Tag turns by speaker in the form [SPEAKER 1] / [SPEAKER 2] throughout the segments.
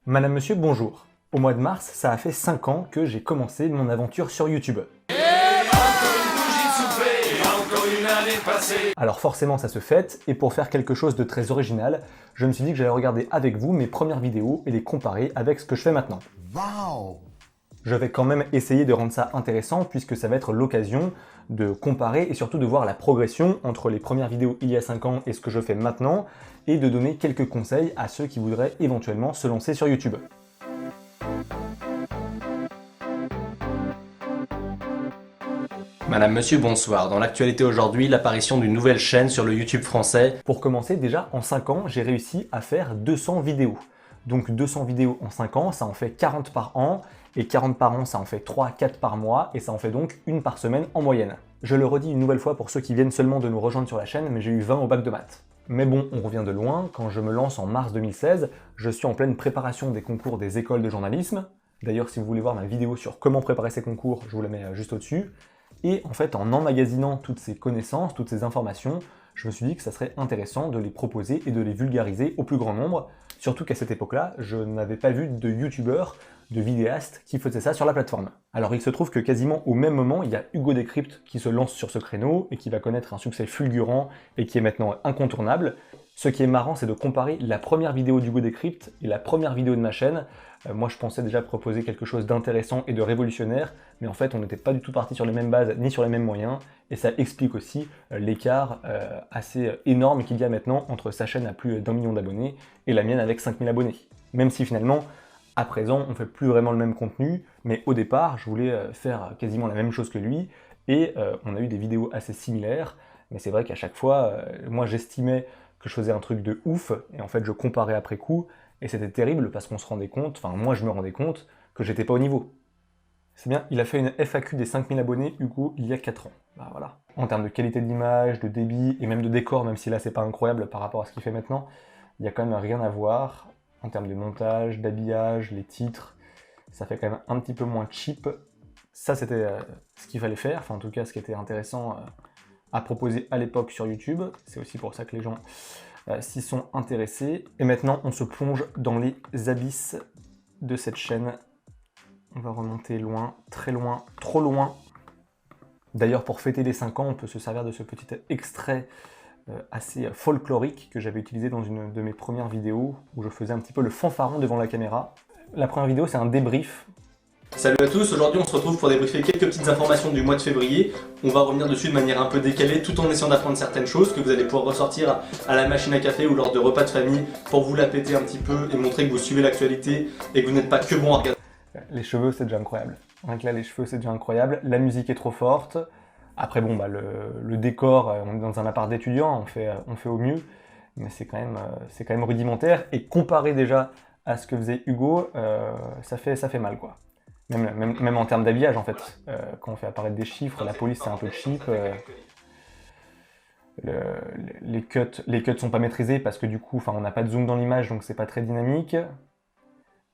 [SPEAKER 1] Madame, monsieur, bonjour. Au mois de mars, ça a fait 5 ans que j'ai commencé mon aventure sur YouTube. Alors forcément ça se fête, et pour faire quelque chose de très original, je me suis dit que j'allais regarder avec vous mes premières vidéos et les comparer avec ce que je fais maintenant.
[SPEAKER 2] Wow!
[SPEAKER 1] Je vais quand même essayer de rendre ça intéressant puisque ça va être l'occasion de comparer et surtout de voir la progression entre les premières vidéos il y a 5 ans et ce que je fais maintenant, et de donner quelques conseils à ceux qui voudraient éventuellement se lancer sur YouTube.
[SPEAKER 3] Madame, monsieur, bonsoir. Dans l'actualité aujourd'hui, l'apparition d'une nouvelle chaîne sur le YouTube français.
[SPEAKER 1] Pour commencer, déjà en 5 ans, j'ai réussi à faire 200 vidéos. Donc 200 vidéos en 5 ans, ça en fait 40 par an, et 40 par an, ça en fait 3-4 par mois, et ça en fait donc une par semaine en moyenne. Je le redis une nouvelle fois pour ceux qui viennent seulement de nous rejoindre sur la chaîne, mais j'ai eu 20 au bac de maths. Mais bon, on revient de loin, quand je me lance en mars 2016, je suis en pleine préparation des concours des écoles de journalisme. D'ailleurs, si vous voulez voir ma vidéo sur comment préparer ces concours, je vous la mets juste au-dessus. Et en fait, en emmagasinant toutes ces connaissances, toutes ces informations, je me suis dit que ça serait intéressant de les proposer et de les vulgariser au plus grand nombre, surtout qu'à cette époque-là, je n'avais pas vu de youtubeurs, de vidéastes qui faisaient ça sur la plateforme. Alors il se trouve que quasiment au même moment, il y a Hugo Décrypte qui se lance sur ce créneau et qui va connaître un succès fulgurant et qui est maintenant incontournable. Ce qui est marrant, c'est de comparer la première vidéo d'Hugo Décrypte et la première vidéo de ma chaîne. Moi, je pensais déjà proposer quelque chose d'intéressant et de révolutionnaire, mais en fait, on n'était pas du tout parti sur les mêmes bases ni sur les mêmes moyens, et ça explique aussi l'écart assez énorme qu'il y a maintenant entre sa chaîne à plus d'1 million d'abonnés et la mienne avec 5000 abonnés. Même si finalement, à présent, on fait plus vraiment le même contenu, mais au départ, je voulais faire quasiment la même chose que lui, et on a eu des vidéos assez similaires, mais c'est vrai qu'à chaque fois, moi j'estimais que je faisais un truc de ouf, et en fait je comparais après coup, et c'était terrible parce qu'on se rendait compte, enfin moi je me rendais compte, que j'étais pas au niveau. C'est bien, il a fait une FAQ des 5000 abonnés, Hugo, il y a 4 ans. Bah voilà. En termes de qualité d'image, de débit, et même de décor, même si là c'est pas incroyable par rapport à ce qu'il fait maintenant, il y a quand même rien à voir. En termes de montage, d'habillage, les titres, ça fait quand même un petit peu moins cheap. Ça c'était ce qu'il fallait faire, enfin en tout cas ce qui était intéressant à proposer à l'époque sur YouTube. C'est aussi pour ça que les gens s'y sont intéressés. Et maintenant, on se plonge dans les abysses de cette chaîne. On va remonter loin, très loin, trop loin. D'ailleurs, pour fêter les 5 ans, on peut se servir de ce petit extrait assez folklorique que j'avais utilisé dans une de mes premières vidéos, où je faisais un petit peu le fanfaron devant la caméra. La première vidéo, c'est un débrief.
[SPEAKER 3] Salut à tous, aujourd'hui on se retrouve pour débriefer quelques petites informations du mois de février. On va revenir dessus de manière un peu décalée tout en essayant d'apprendre certaines choses que vous allez pouvoir ressortir à la machine à café ou lors de repas de famille pour vous la péter un petit peu et montrer que vous suivez l'actualité et que vous n'êtes pas que bon à regarder.
[SPEAKER 1] Les cheveux, c'est déjà incroyable. Donc là, les cheveux, c'est déjà incroyable. La musique est trop forte. Après, bon, bah, le décor, on est dans un appart d'étudiants, on fait au mieux. Mais c'est quand même rudimentaire. Et comparé déjà à ce que faisait Hugo, ça fait mal, quoi. Même en termes d'habillage, en fait. Quand on fait apparaître des chiffres, la police, c'est un peu cheap. Les cuts sont pas maîtrisés parce que du coup, on n'a pas de zoom dans l'image, donc c'est pas très dynamique.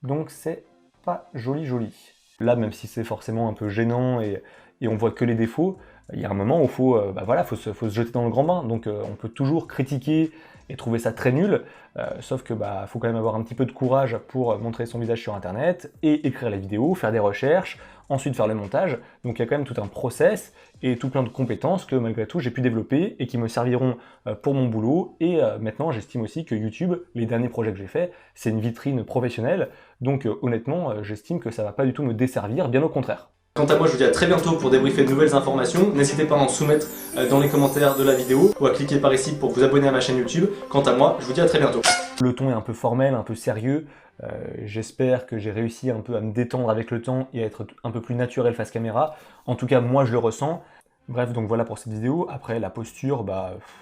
[SPEAKER 1] Donc c'est pas joli. Là, même si c'est forcément un peu gênant et on voit que les défauts, il y a un moment où il faut se jeter dans le grand bain. Donc on peut toujours critiquer et trouver ça très nul, sauf que faut quand même avoir un petit peu de courage pour montrer son visage sur internet et écrire la vidéo, faire des recherches, ensuite faire le montage. Donc il y a quand même tout un process et tout plein de compétences que malgré tout j'ai pu développer et qui me serviront pour mon boulot. Et maintenant j'estime aussi que YouTube, les derniers projets que j'ai faits, c'est une vitrine professionnelle. Donc honnêtement, j'estime que ça va pas du tout me desservir, bien au contraire.
[SPEAKER 3] Quant à moi, je vous dis à très bientôt pour débriefer de nouvelles informations. N'hésitez pas à en soumettre dans les commentaires de la vidéo ou à cliquer par ici pour vous abonner à ma chaîne YouTube. Quant à moi, je vous dis à très bientôt.
[SPEAKER 1] Le ton est un peu formel, un peu sérieux. J'espère que j'ai réussi un peu à me détendre avec le temps et à être un peu plus naturel face caméra. En tout cas, moi, je le ressens. Bref, donc voilà pour cette vidéo. Après, la posture,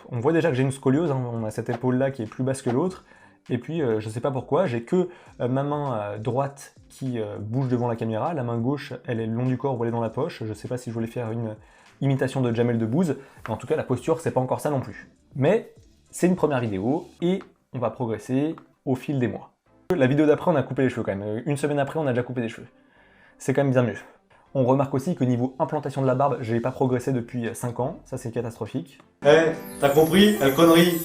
[SPEAKER 1] on voit déjà que j'ai une scoliose. Hein. On a cette épaule-là qui est plus basse que l'autre. Et puis, je sais pas pourquoi, j'ai que ma main droite qui bouge devant la caméra. La main gauche, elle est le long du corps ou elle est dans la poche. Je sais pas si je voulais faire une imitation de Jamel Debbouze. Mais en tout cas, la posture, c'est pas encore ça non plus. Mais c'est une première vidéo et on va progresser au fil des mois. La vidéo d'après, on a coupé les cheveux quand même. Une semaine après, on a déjà coupé les cheveux. C'est quand même bien mieux. On remarque aussi que niveau implantation de la barbe, j'ai pas progressé depuis 5 ans. Ça, c'est catastrophique.
[SPEAKER 3] T'as compris? Connerie,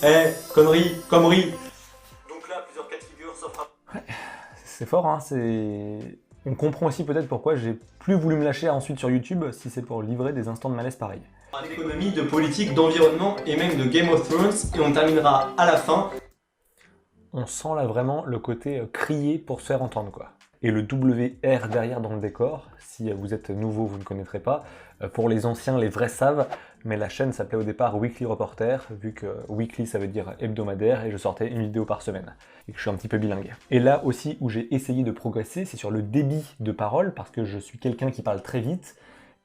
[SPEAKER 3] connerie, connerie. Donc là, plusieurs cas de figure s'offrent à...
[SPEAKER 1] C'est fort, hein, On comprend aussi peut-être pourquoi j'ai plus voulu me lâcher ensuite sur YouTube si c'est pour livrer des instants de malaise pareils.
[SPEAKER 3] D'économie, de politique, d'environnement et même de Game of Thrones, et on terminera à la fin.
[SPEAKER 1] On sent là vraiment le côté crier pour se faire entendre, quoi. Et le WR derrière dans le décor, si vous êtes nouveau, vous ne connaîtrez pas. Pour les anciens, les vrais savent, mais la chaîne s'appelait au départ Weekly Reporter, vu que weekly ça veut dire hebdomadaire, et je sortais une vidéo par semaine, et que je suis un petit peu bilingue. Et là aussi où j'ai essayé de progresser, c'est sur le débit de parole, parce que je suis quelqu'un qui parle très vite,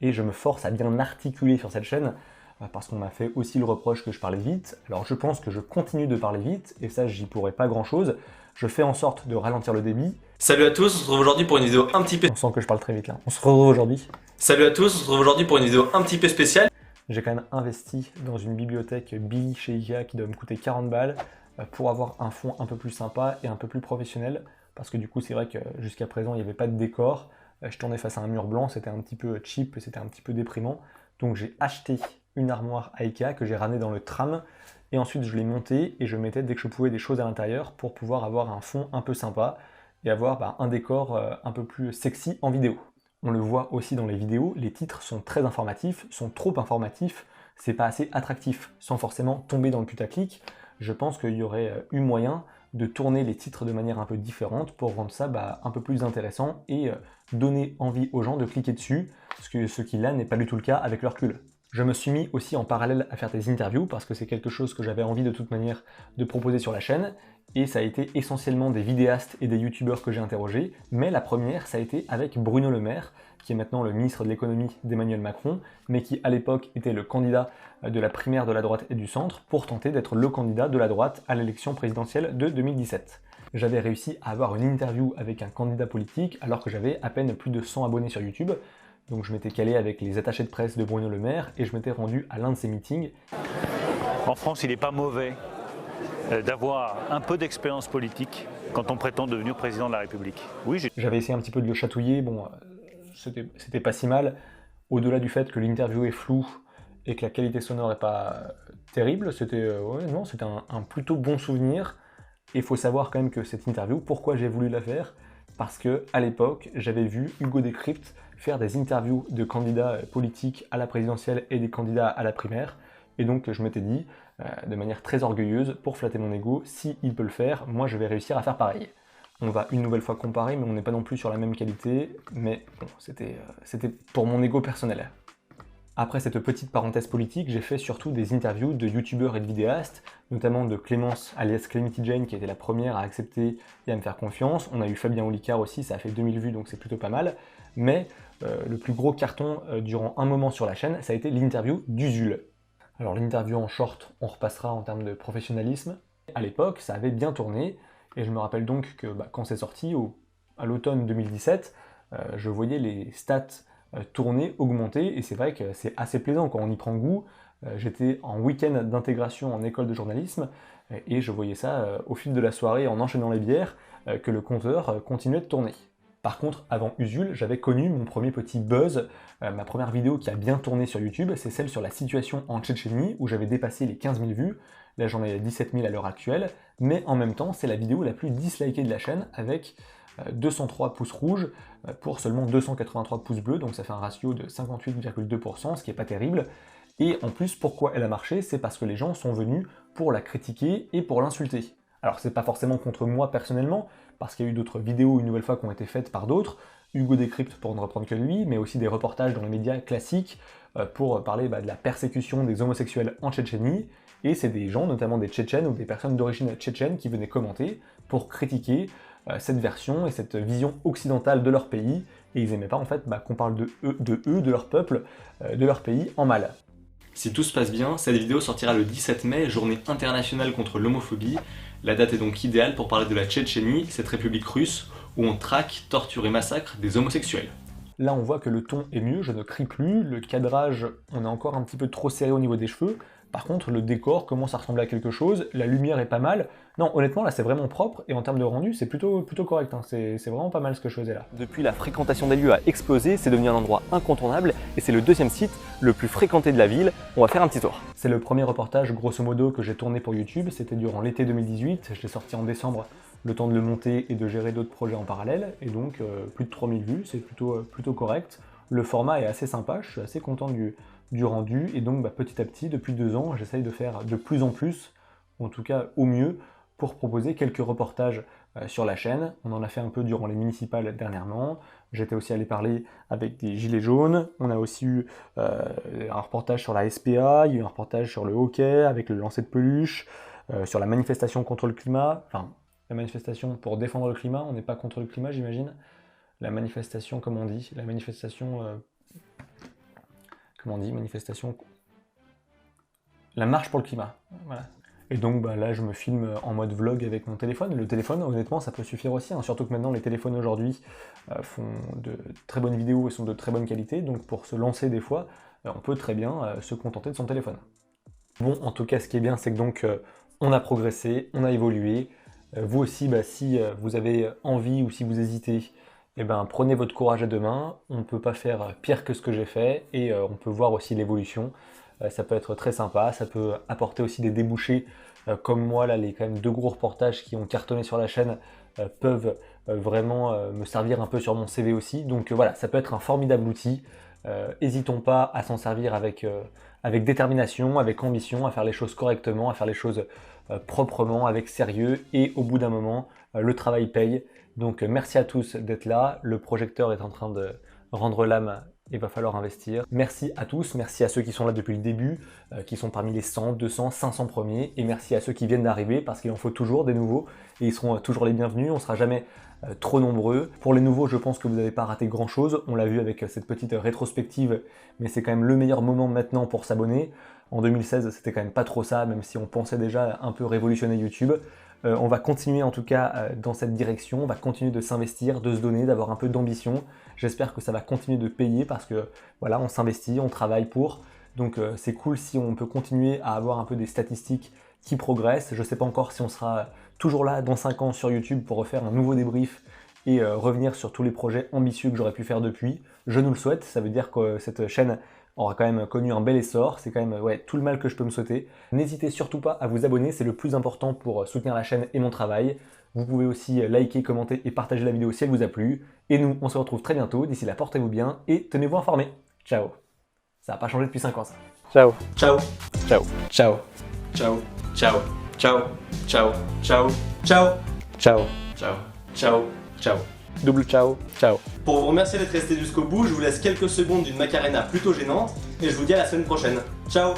[SPEAKER 1] et je me force à bien articuler sur cette chaîne, parce qu'on m'a fait aussi le reproche que je parlais vite. Alors je pense que je continue de parler vite, et ça j'y pourrais pas grand chose. Je fais en sorte de ralentir le débit.
[SPEAKER 3] Salut à tous, on se retrouve aujourd'hui pour une vidéo un petit peu...
[SPEAKER 1] On sent que je parle très vite là. On se retrouve aujourd'hui.
[SPEAKER 3] Salut à tous, on se retrouve aujourd'hui pour une vidéo un petit peu spéciale.
[SPEAKER 1] J'ai quand même investi dans une bibliothèque Billy chez Ikea qui doit me coûter 40 balles pour avoir un fond un peu plus sympa et un peu plus professionnel. Parce que du coup c'est vrai que jusqu'à présent il n'y avait pas de décor. Je tournais face à un mur blanc, c'était un petit peu cheap, c'était un petit peu déprimant. Donc j'ai acheté une armoire à Ikea que j'ai ramenée dans le tram. Et ensuite je l'ai montée et je mettais dès que je pouvais des choses à l'intérieur pour pouvoir avoir un fond un peu sympa et avoir un décor un peu plus sexy en vidéo. On le voit aussi dans les vidéos, les titres sont très informatifs, sont trop informatifs, c'est pas assez attractif, sans forcément tomber dans le putaclic. Je pense qu'il y aurait eu moyen de tourner les titres de manière un peu différente pour rendre ça un peu plus intéressant et donner envie aux gens de cliquer dessus, ce qui là n'est pas du tout le cas avec le recul. Je me suis mis aussi en parallèle à faire des interviews parce que c'est quelque chose que j'avais envie de toute manière de proposer sur la chaîne et ça a été essentiellement des vidéastes et des youtubeurs que j'ai interrogés, mais la première ça a été avec Bruno Le Maire qui est maintenant le ministre de l'économie d'Emmanuel Macron, mais qui à l'époque était le candidat de la primaire de la droite et du centre pour tenter d'être le candidat de la droite à l'élection présidentielle de 2017. J'avais réussi à avoir une interview avec un candidat politique alors que j'avais à peine plus de 100 abonnés sur YouTube. Donc je m'étais calé avec les attachés de presse de Bruno Le Maire et je m'étais rendu à l'un de ses meetings.
[SPEAKER 2] En France, il n'est pas mauvais d'avoir un peu d'expérience politique quand on prétend devenir président de la République. Oui,
[SPEAKER 1] j'avais essayé un petit peu de le chatouiller, bon, c'était pas si mal. Au-delà du fait que l'interview est floue et que la qualité sonore est pas terrible, c'était un plutôt bon souvenir. Et il faut savoir quand même que cette interview, pourquoi j'ai voulu la faire? Parce que à l'époque, j'avais vu Hugo Décrypte faire des interviews de candidats politiques à la présidentielle et des candidats à la primaire. Et donc je m'étais dit, de manière très orgueilleuse, pour flatter mon ego, si il peut le faire, moi je vais réussir à faire pareil. On va une nouvelle fois comparer, mais on n'est pas non plus sur la même qualité, mais bon, c'était pour mon ego personnel. Après cette petite parenthèse politique, j'ai fait surtout des interviews de youtubeurs et de vidéastes, notamment de Clémence alias Calamity Jane qui était la première à accepter et à me faire confiance. On a eu Fabien Olicard aussi, ça a fait 2000 vues donc c'est plutôt pas mal. Mais le plus gros carton durant un moment sur la chaîne, ça a été l'interview d'Usul. Alors l'interview en short, on repassera en termes de professionnalisme. À l'époque, ça avait bien tourné, et je me rappelle donc que quand c'est sorti, à l'automne 2017, je voyais les stats tourner, augmenter, et c'est vrai que c'est assez plaisant quand on y prend goût. J'étais en week-end d'intégration en école de journalisme, et je voyais ça au fil de la soirée en enchaînant les bières, que le compteur continuait de tourner. Par contre, avant Usul, j'avais connu mon premier petit buzz. Ma première vidéo qui a bien tourné sur YouTube, c'est celle sur la situation en Tchétchénie, où j'avais dépassé les 15 000 vues. Là, j'en ai 17 000 à l'heure actuelle. Mais en même temps, c'est la vidéo la plus dislikée de la chaîne, avec 203 pouces rouges pour seulement 283 pouces bleus. Donc ça fait un ratio de 58,2%, ce qui n'est pas terrible. Et en plus, pourquoi elle a marché? C'est parce que les gens sont venus pour la critiquer et pour l'insulter. Alors c'est pas forcément contre moi personnellement, parce qu'il y a eu d'autres vidéos une nouvelle fois qui ont été faites par d'autres, Hugo Décrypte pour ne reprendre que lui, mais aussi des reportages dans les médias classiques pour parler de la persécution des homosexuels en Tchétchénie, et c'est des gens, notamment des Tchétchènes ou des personnes d'origine tchétchène qui venaient commenter pour critiquer cette version et cette vision occidentale de leur pays, et ils aimaient pas en fait qu'on parle de eux, de leur peuple, de leur pays en mal.
[SPEAKER 3] Si tout se passe bien, cette vidéo sortira le 17 mai, journée internationale contre l'homophobie. La date est donc idéale pour parler de la Tchétchénie, cette république russe où on traque, torture et massacre des homosexuels.
[SPEAKER 1] Là on voit que le ton est mieux, je ne crie plus, le cadrage on est encore un petit peu trop serré au niveau des cheveux, par contre le décor commence à ressembler à quelque chose, la lumière est pas mal. Non honnêtement là c'est vraiment propre et en termes de rendu c'est plutôt correct, hein. C'est vraiment pas mal ce que je faisais là. Depuis la fréquentation des lieux a explosé, c'est devenu un endroit incontournable et c'est le deuxième site le plus fréquenté de la ville. On va faire un petit tour. C'est le premier reportage grosso modo que j'ai tourné pour YouTube, c'était durant l'été 2018, je l'ai sorti en décembre le temps de le monter et de gérer d'autres projets en parallèle. Et donc plus de 3000 vues, c'est plutôt correct. Le format est assez sympa, je suis assez content du rendu. Et donc petit à petit, depuis 2 ans, j'essaye de faire de plus en plus, ou en tout cas au mieux, pour proposer quelques reportages sur la chaîne. On en a fait un peu durant les municipales dernièrement. J'étais aussi allé parler avec des gilets jaunes. On a aussi eu un reportage sur la SPA, il y a eu un reportage sur le hockey avec le lancer de peluche, sur la manifestation contre le climat, enfin la manifestation pour défendre le climat, on n'est pas contre le climat j'imagine. La manifestation, comment on dit? La manifestation... comment on dit? Manifestation... La marche pour le climat, voilà. Et donc là, je me filme en mode vlog avec mon téléphone. Le téléphone, honnêtement, ça peut suffire aussi, hein. Surtout que maintenant, les téléphones aujourd'hui font de très bonnes vidéos et sont de très bonne qualité. Donc pour se lancer des fois, on peut très bien se contenter de son téléphone. Bon, en tout cas, ce qui est bien, c'est que donc on a progressé, on a évolué. Vous aussi, si vous avez envie ou si vous hésitez, prenez votre courage à deux mains. On ne peut pas faire pire que ce que j'ai fait et on peut voir aussi l'évolution. Ça peut être très sympa, ça peut apporter aussi des débouchés comme moi, là, les quand même 2 gros reportages qui ont cartonné sur la chaîne peuvent vraiment me servir un peu sur mon CV aussi. Donc voilà, ça peut être un formidable outil. Hésitons pas à s'en servir avec détermination, avec ambition, à faire les choses correctement, à faire les choses proprement, avec sérieux, et au bout d'un moment, le travail paye. Donc merci à tous d'être là, le projecteur est en train de rendre l'âme. Il va falloir investir. Merci à tous, merci à ceux qui sont là depuis le début, qui sont parmi les 100, 200, 500 premiers, et merci à ceux qui viennent d'arriver, parce qu'il en faut toujours des nouveaux, et ils seront toujours les bienvenus, on ne sera jamais trop nombreux. Pour les nouveaux, je pense que vous n'avez pas raté grand chose, on l'a vu avec cette petite rétrospective, mais c'est quand même le meilleur moment maintenant pour s'abonner. En 2016, c'était quand même pas trop ça, même si on pensait déjà un peu révolutionner YouTube. On va continuer en tout cas dans cette direction, on va continuer de s'investir, de se donner, d'avoir un peu d'ambition. J'espère que ça va continuer de payer parce que voilà, on s'investit, on travaille pour. Donc c'est cool si on peut continuer à avoir un peu des statistiques qui progressent. Je ne sais pas encore si on sera toujours là dans 5 ans sur YouTube pour refaire un nouveau débrief et revenir sur tous les projets ambitieux que j'aurais pu faire depuis. Je nous le souhaite, ça veut dire que cette chaîne aura quand même connu un bel essor, c'est quand même tout le mal que je peux me souhaiter. N'hésitez surtout pas à vous abonner, c'est le plus important pour soutenir la chaîne et mon travail. Vous pouvez aussi liker, commenter et partager la vidéo si elle vous a plu. Et nous, on se retrouve très bientôt, d'ici là portez-vous bien et tenez-vous informés. Ciao. Ça n'a pas changé depuis 5 ans ça. Ciao.
[SPEAKER 3] Ciao.
[SPEAKER 1] Ciao. Ciao.
[SPEAKER 3] Ciao. Ciao. Ciao. Ciao. Ciao. Ciao.
[SPEAKER 1] Ciao.
[SPEAKER 3] Ciao. Ciao. Ciao.
[SPEAKER 1] Double ciao. Ciao.
[SPEAKER 3] Pour vous remercier d'être resté jusqu'au bout, je vous laisse quelques secondes d'une Macarena plutôt gênante et je vous dis à la semaine prochaine. Ciao.